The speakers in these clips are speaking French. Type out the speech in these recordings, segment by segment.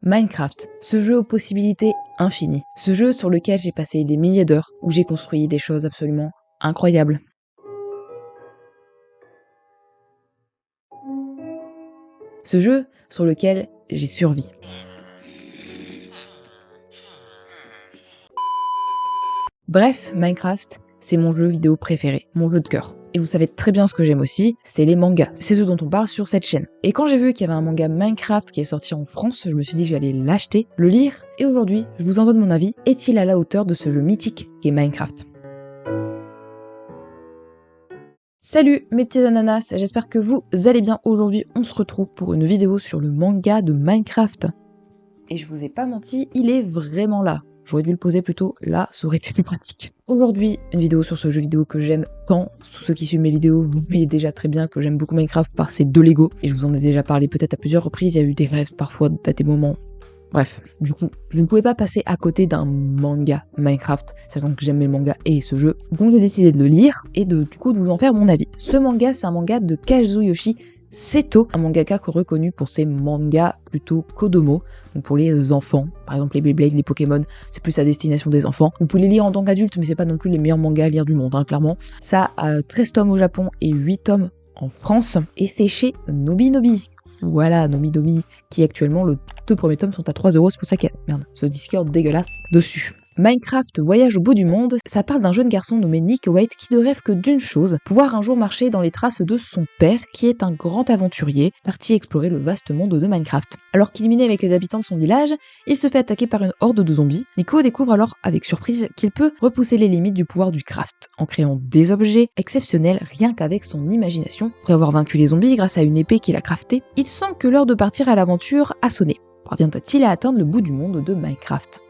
Minecraft, ce jeu aux possibilités infinies, ce jeu sur lequel j'ai passé des milliers d'heures, où j'ai construit des choses absolument incroyables. Ce jeu sur lequel j'ai survécu. Bref, Minecraft, c'est mon jeu vidéo préféré, mon jeu de cœur. Et vous savez très bien ce que j'aime aussi, c'est les mangas. C'est ce dont on parle sur cette chaîne. Et quand j'ai vu qu'il y avait un manga Minecraft qui est sorti en France, je me suis dit que j'allais l'acheter, le lire, et aujourd'hui, je vous en donne mon avis. Est-il à la hauteur de ce jeu mythique qu'est Minecraft ? Salut mes petits ananas, j'espère que vous allez bien. Aujourd'hui, on se retrouve pour une vidéo sur le manga de Minecraft. Et je vous ai pas menti, il est vraiment là. J'aurais dû le poser plutôt là, ça aurait été plus pratique. Aujourd'hui, une vidéo sur ce jeu vidéo que j'aime tant. Tous ceux qui suivent mes vidéos, vous voyez déjà très bien que j'aime beaucoup Minecraft par ses deux Lego. Et je vous en ai déjà parlé peut-être à plusieurs reprises, il y a eu des rêves parfois, à des moments. Bref, du coup, je ne pouvais pas passer à côté d'un manga Minecraft, sachant que j'aime les mangas et ce jeu. Donc j'ai décidé de le lire et de vous en faire mon avis. Ce manga, c'est un manga de Kazuyoshi Seto, un mangaka reconnu pour ses mangas plutôt Kodomo, donc pour les enfants, par exemple les Beyblade, les Pokémon, c'est plus à destination des enfants. Vous pouvez les lire en tant qu'adulte, mais c'est pas non plus les meilleurs mangas à lire du monde, clairement. Ça a 13 tomes au Japon et 8 tomes en France, et c'est chez Nobinobi. Voilà, Nobinobi, qui actuellement, les 2 premiers tomes sont à 3€, c'est pour ça qu'il y a, merde, ce Discord dégueulasse dessus. Minecraft Voyage au bout du monde, ça parle d'un jeune garçon nommé Nick White qui ne rêve que d'une chose, pouvoir un jour marcher dans les traces de son père qui est un grand aventurier, parti explorer le vaste monde de Minecraft. Alors qu'illuminé avec les habitants de son village, il se fait attaquer par une horde de zombies. Nico découvre alors avec surprise qu'il peut repousser les limites du pouvoir du craft, en créant des objets exceptionnels rien qu'avec son imagination. Après avoir vaincu les zombies grâce à une épée qu'il a craftée, il sent que l'heure de partir à l'aventure a sonné. Parviendra-t-il à atteindre le bout du monde de Minecraft ?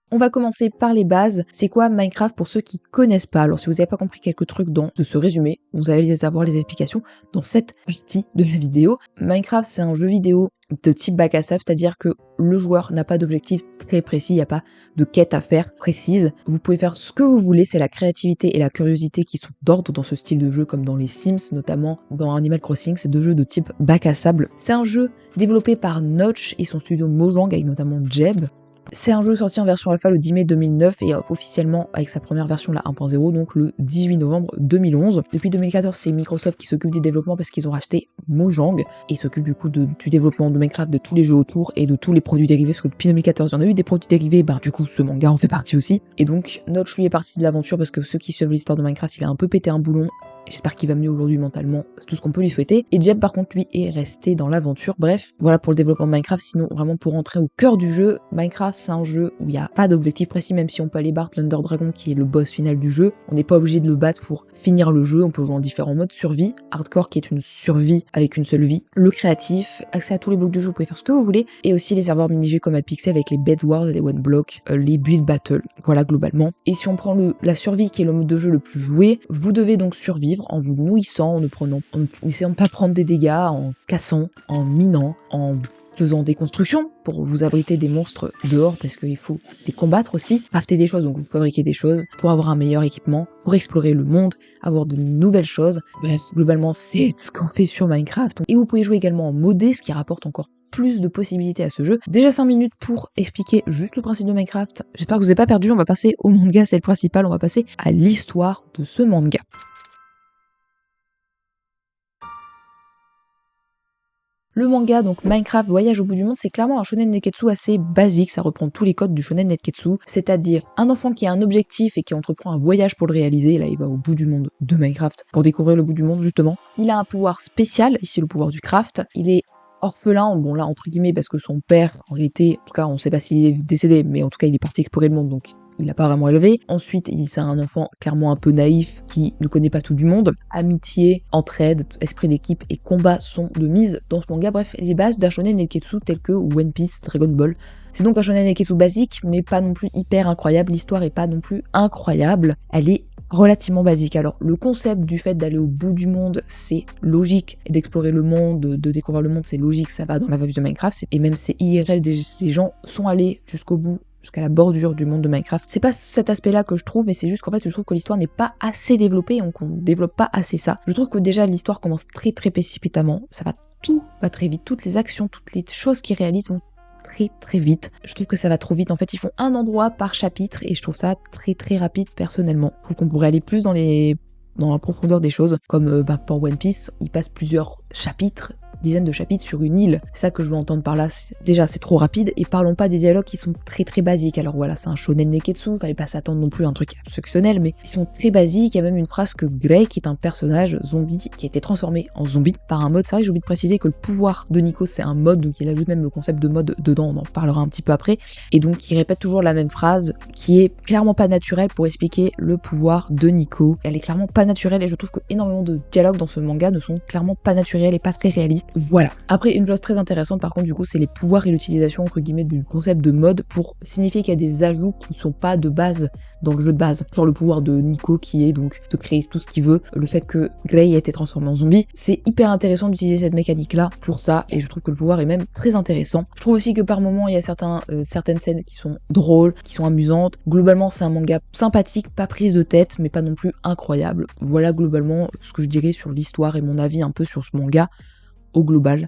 On va commencer par les bases. C'est quoi Minecraft pour ceux qui connaissent pas? Alors si vous n'avez pas compris quelques trucs dans ce résumé, vous allez avoir les explications dans cette partie de la vidéo. Minecraft, c'est un jeu vidéo de type bac à sable, c'est-à-dire que le joueur n'a pas d'objectif très précis, il n'y a pas de quête à faire précise. Vous pouvez faire ce que vous voulez, c'est la créativité et la curiosité qui sont d'ordre dans ce style de jeu, comme dans les Sims, notamment dans Animal Crossing, c'est 2 jeux de type bac à sable. C'est un jeu développé par Notch et son studio Mojang avec notamment Jeb. C'est un jeu sorti en version alpha le 10 mai 2009 et officiellement avec sa première version la 1.0 donc le 18 novembre 2011. Depuis 2014, c'est Microsoft qui s'occupe du développement parce qu'ils ont racheté Mojang et s'occupe du coup du développement de Minecraft, de tous les jeux autour et de tous les produits dérivés parce que depuis 2014 il y en a eu des produits dérivés, du coup ce manga en fait partie aussi. Et donc Notch lui est parti de l'aventure parce que ceux qui suivent l'histoire de Minecraft, il a un peu pété un boulon. J'espère qu'il va mieux aujourd'hui mentalement, c'est tout ce qu'on peut lui souhaiter. Et Jeb par contre lui est resté dans l'aventure. Bref, voilà pour le développement de Minecraft. Sinon vraiment pour rentrer au cœur du jeu, Minecraft c'est un jeu où il n'y a pas d'objectif précis, même si on peut aller battre l'Under Dragon qui est le boss final du jeu. On n'est pas obligé de le battre pour finir le jeu, on peut jouer en différents modes. Survie, hardcore qui est une survie avec une seule vie, le créatif, accès à tous les blocs du jeu, vous pouvez faire ce que vous voulez, et aussi les serveurs mini-jeux comme à Pixel avec les Bed Wars et les One Block, les Build Battle, voilà globalement. Et si on prend la survie qui est le mode de jeu le plus joué, vous devez donc survivre en vous nourrissant, en essayant de pas prendre des dégâts, en cassant, en minant, en faisant des constructions pour vous abriter des monstres dehors parce qu'il faut les combattre aussi, crafter des choses, donc vous fabriquez des choses pour avoir un meilleur équipement, pour explorer le monde, avoir de nouvelles choses. Bref, globalement c'est ce qu'on fait sur Minecraft. Et vous pouvez jouer également en modé, ce qui rapporte encore plus de possibilités à ce jeu. Déjà 5 minutes pour expliquer juste le principe de Minecraft. J'espère que vous n'avez pas perdu, on va passer au manga, c'est le principal, on va passer à l'histoire de ce manga. Le manga, donc Minecraft Voyage au bout du monde, c'est clairement un shonen neketsu assez basique, ça reprend tous les codes du shonen neketsu, c'est-à-dire un enfant qui a un objectif et qui entreprend un voyage pour le réaliser, et là il va au bout du monde de Minecraft, pour découvrir le bout du monde justement. Il a un pouvoir spécial, ici le pouvoir du craft, il est orphelin, bon là entre guillemets parce que son père, en réalité, en tout cas on sait pas s'il est décédé, mais en tout cas il est parti explorer le monde, donc il n'a pas vraiment élevé. Ensuite, c'est un enfant clairement un peu naïf qui ne connaît pas tout du monde. Amitié, entraide, esprit d'équipe et combat sont de mise dans ce manga. Bref, les bases d'un shonen neketsu tel que One Piece, Dragon Ball. C'est donc un shonen neketsu basique, mais pas non plus hyper incroyable. L'histoire est pas non plus incroyable. Elle est relativement basique. Alors, le concept du fait d'aller au bout du monde, c'est logique, et d'explorer le monde, de découvrir le monde, c'est logique, ça va dans la vibe de Minecraft, et même c'est IRL, ces gens sont allés jusqu'au bout jusqu'à la bordure du monde de Minecraft. C'est pas cet aspect-là que je trouve, mais c'est juste qu'en fait je trouve que l'histoire n'est pas assez développée, donc on développe pas assez ça. Je trouve que déjà l'histoire commence très précipitamment, tout va très vite, toutes les actions, toutes les choses qu'ils réalisent vont très vite. Je trouve que ça va trop vite. En fait, ils font un endroit par chapitre et je trouve ça très rapide personnellement. Je trouve qu'on pourrait aller plus dans la profondeur des choses, comme pour One Piece, ils passent plusieurs chapitres, dizaines de chapitres sur une île. C'est ça que je veux entendre par là. Déjà, c'est trop rapide. Et parlons pas des dialogues qui sont très basiques. Alors voilà, c'est un shonen neketsu, fallait pas s'attendre non plus à un truc exceptionnel, mais ils sont très basiques. Il y a même une phrase que Gray, qui est un personnage zombie, qui a été transformé en zombie par un mode. C'est vrai que j'ai oublié de préciser que le pouvoir de Nico, c'est un mode, donc il ajoute même le concept de mode dedans, on en parlera un petit peu après. Et donc, il répète toujours la même phrase, qui est clairement pas naturelle pour expliquer le pouvoir de Nico. Elle est clairement pas naturelle et je trouve que énormément de dialogues dans ce manga ne sont clairement pas naturels et pas très réalistes. Voilà. Après, une chose très intéressante par contre du coup, c'est les pouvoirs et l'utilisation entre guillemets du concept de mode pour signifier qu'il y a des ajouts qui ne sont pas de base dans le jeu de base. Genre le pouvoir de Nico qui est donc de créer tout ce qu'il veut, le fait que Gray a été transformé en zombie, c'est hyper intéressant d'utiliser cette mécanique là pour ça et je trouve que le pouvoir est même très intéressant. Je trouve aussi que par moments il y a certaines scènes qui sont drôles, qui sont amusantes. Globalement c'est un manga sympathique, pas prise de tête mais pas non plus incroyable. Voilà globalement ce que je dirais sur l'histoire et mon avis un peu sur ce manga au global.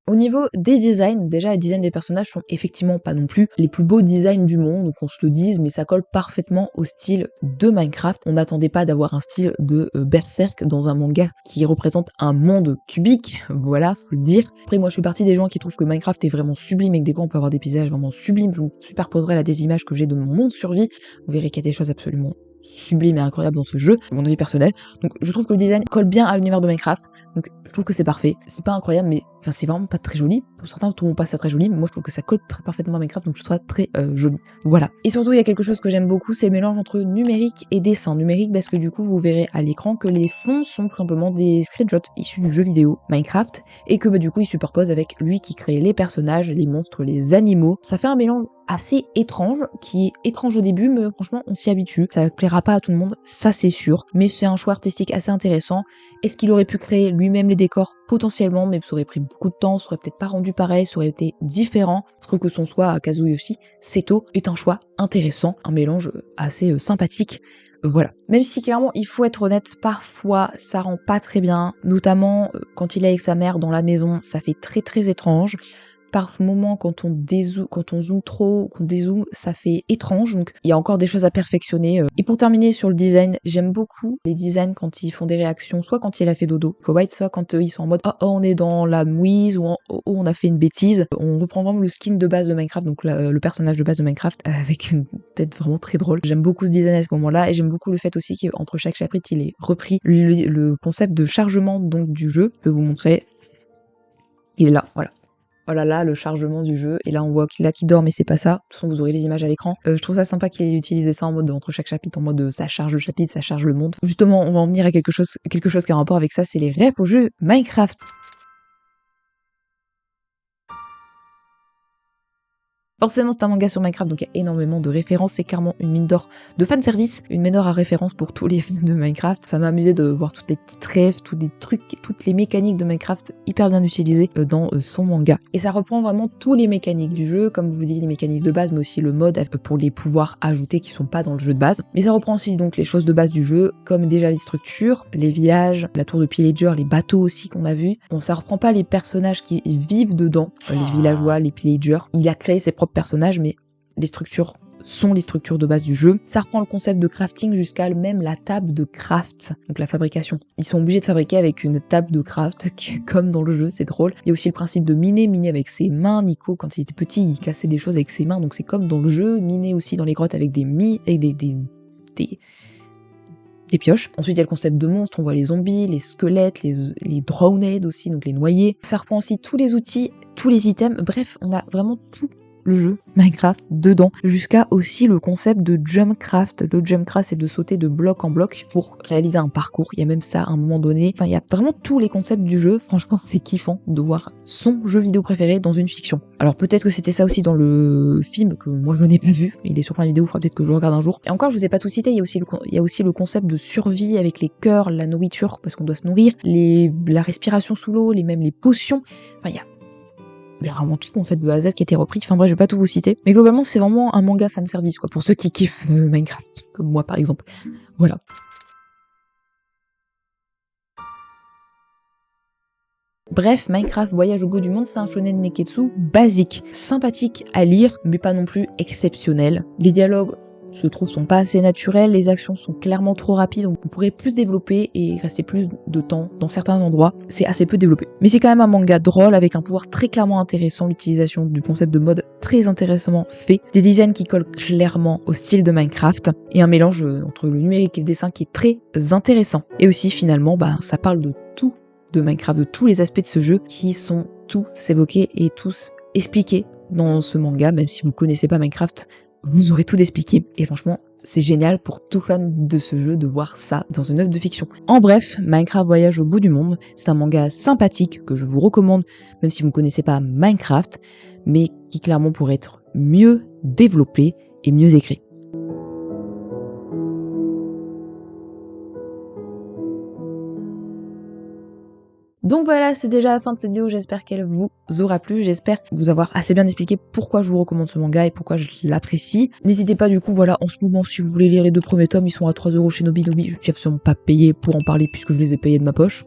Au niveau des designs, déjà les designs des personnages sont effectivement pas non plus les plus beaux designs du monde, donc on se le dise, mais ça colle parfaitement au style de Minecraft. On n'attendait pas d'avoir un style de Berserk dans un manga qui représente un monde cubique, voilà, faut le dire. Après moi je suis partie des gens qui trouvent que Minecraft est vraiment sublime et que des fois on peut avoir des paysages vraiment sublimes, je vous superposerai là des images que j'ai de mon monde survie, vous verrez qu'il y a des choses absolument sublime et incroyable dans ce jeu, mon avis personnel. Donc je trouve que le design colle bien à l'univers de Minecraft, donc je trouve que c'est parfait. C'est pas incroyable, mais enfin c'est vraiment pas très joli. Pour certains, trouveront pas ça très joli, mais moi je trouve que ça colle très parfaitement à Minecraft, donc je trouve ça très joli. Voilà. Et surtout, il y a quelque chose que j'aime beaucoup, c'est le mélange entre numérique et dessin. Numérique parce que du coup, vous verrez à l'écran que les fonds sont tout simplement des screenshots issus du jeu vidéo Minecraft, et que du coup, il superpose avec lui qui crée les personnages, les monstres, les animaux. Ça fait un mélange assez étrange, qui est étrange au début, mais franchement on s'y habitue. Ça plaira pas à tout le monde, ça c'est sûr, mais c'est un choix artistique assez intéressant. Est-ce qu'il aurait pu créer lui-même les décors? Potentiellement, mais ça aurait pris beaucoup de temps, ça aurait peut-être pas rendu pareil, ça aurait été différent. Je trouve que son choix à Kazuyoshi Seto est un choix intéressant, un mélange assez sympathique. Voilà. Même si clairement, il faut être honnête, parfois ça rend pas très bien, notamment quand il est avec sa mère dans la maison, ça fait très étrange. Par moments, quand on zoome trop, qu'on dézoome, ça fait étrange, donc il y a encore des choses à perfectionner. Et pour terminer sur le design, j'aime beaucoup les designs quand ils font des réactions, soit quand il a fait dodo, soit quand ils sont en mode oh on est dans la mouise, ou oh on a fait une bêtise. On reprend vraiment le skin de base de Minecraft, donc le personnage de base de Minecraft, avec une tête vraiment très drôle. J'aime beaucoup ce design à ce moment-là, et j'aime beaucoup le fait aussi qu'entre chaque chapitre, il est repris le concept de chargement donc du jeu. Je peux vous montrer. Il est là, voilà. Oh là là, le chargement du jeu, et là on voit qu'il a qui dort, mais c'est pas ça. De toute façon, vous aurez les images à l'écran. Je trouve ça sympa qu'il ait utilisé ça en mode entre chaque chapitre, en mode ça charge le chapitre, ça charge le monde. Justement, on va en venir à quelque chose qui a un rapport avec ça, c'est les refs au jeu Minecraft. Forcément, c'est un manga sur Minecraft, donc il y a énormément de références. C'est clairement une mine d'or de fanservice, une mine d'or à référence pour tous les fans de Minecraft. Ça m'a amusé de voir toutes les petites rêves, tous les trucs, toutes les mécaniques de Minecraft hyper bien utilisées dans son manga. Et ça reprend vraiment tous les mécaniques du jeu, comme je vous dis, les mécaniques de base, mais aussi le mode pour les pouvoirs ajoutés qui sont pas dans le jeu de base. Mais ça reprend aussi donc les choses de base du jeu, comme déjà les structures, les villages, la tour de pillager, les bateaux aussi qu'on a vu. Bon, ça reprend pas les personnages qui vivent dedans, les villageois, les pillagers. Il a créé ses propres personnages, mais les structures sont les structures de base du jeu. Ça reprend le concept de crafting jusqu'à même la table de craft, donc la fabrication. Ils sont obligés de fabriquer avec une table de craft, qui est comme dans le jeu, c'est drôle. Il y a aussi le principe de miner avec ses mains. Nico, quand il était petit, il cassait des choses avec ses mains, donc c'est comme dans le jeu. Miner aussi dans les grottes avec des pioches. Ensuite, il y a le concept de monstres, on voit les zombies, les squelettes, les drowned aussi, donc les noyés. Ça reprend aussi tous les outils, tous les items, bref, on a vraiment tout le jeu Minecraft dedans, jusqu'à aussi le concept de jumpcraft. Le jumpcraft, c'est de sauter de bloc en bloc pour réaliser un parcours. Il y a même ça à un moment donné. Enfin, il y a vraiment tous les concepts du jeu. Franchement, c'est kiffant de voir son jeu vidéo préféré dans une fiction. Alors peut-être que c'était ça aussi dans le film, que moi je n'ai pas vu. Il est sur fin vidéo, il faudra peut-être que je le regarde un jour. Et encore, je vous ai pas tout cité, il y a aussi le concept de survie avec les cœurs, la nourriture, parce qu'on doit se nourrir, la respiration sous l'eau, même les potions. Enfin, il y a Il y a vraiment tout en fait de A à Z qui a été repris. Enfin bref, je vais pas tout vous citer. Mais globalement, c'est vraiment un manga fanservice, quoi, pour ceux qui kiffent Minecraft, comme moi par exemple. Voilà. Bref, Minecraft Voyage au bout du monde, c'est un shonen neketsu basique, sympathique à lire, mais pas non plus exceptionnel. Les dialogues sont pas assez naturels, les actions sont clairement trop rapides, donc on pourrait plus développer et rester plus de temps dans certains endroits. C'est assez peu développé. Mais c'est quand même un manga drôle avec un pouvoir très clairement intéressant, l'utilisation du concept de mode très intéressamment fait, des designs qui collent clairement au style de Minecraft, et un mélange entre le numérique et le dessin qui est très intéressant. Et aussi finalement, ça parle de tout de Minecraft, de tous les aspects de ce jeu qui sont tous évoqués et tous expliqués dans ce manga, même si vous ne connaissez pas Minecraft, vous aurez tout expliqué. Et franchement, c'est génial pour tout fan de ce jeu de voir ça dans une œuvre de fiction. En bref, Minecraft Voyage au bout du monde, c'est un manga sympathique que je vous recommande, même si vous ne connaissez pas Minecraft, mais qui clairement pourrait être mieux développé et mieux écrit. Donc voilà, c'est déjà la fin de cette vidéo, j'espère qu'elle vous aura plu, j'espère vous avoir assez bien expliqué pourquoi je vous recommande ce manga et pourquoi je l'apprécie. N'hésitez pas du coup, voilà, en ce moment, si vous voulez lire les 2 premiers tomes, ils sont à 3€ chez Nobinobi, je ne suis absolument pas payé pour en parler puisque je les ai payés de ma poche.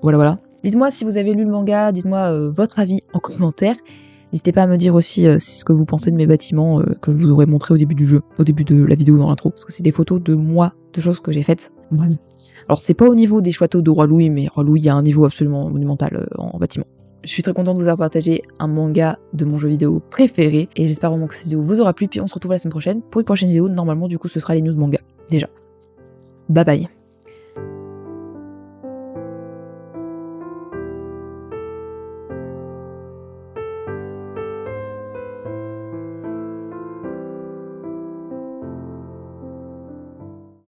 Voilà. Dites-moi si vous avez lu le manga, dites-moi votre avis en commentaire. N'hésitez pas à me dire aussi ce que vous pensez de mes bâtiments que je vous aurais montré au début du jeu, au début de la vidéo dans l'intro, parce que c'est des photos de moi, de choses que j'ai faites. Voilà. Alors c'est pas au niveau des châteaux de Roi Louis, mais Roi Louis, il y a un niveau absolument monumental en bâtiment. Je suis très contente de vous avoir partagé un manga de mon jeu vidéo préféré, et j'espère vraiment que cette vidéo vous aura plu, puis on se retrouve la semaine prochaine pour une prochaine vidéo. Normalement, du coup, ce sera les news manga, déjà. Bye bye.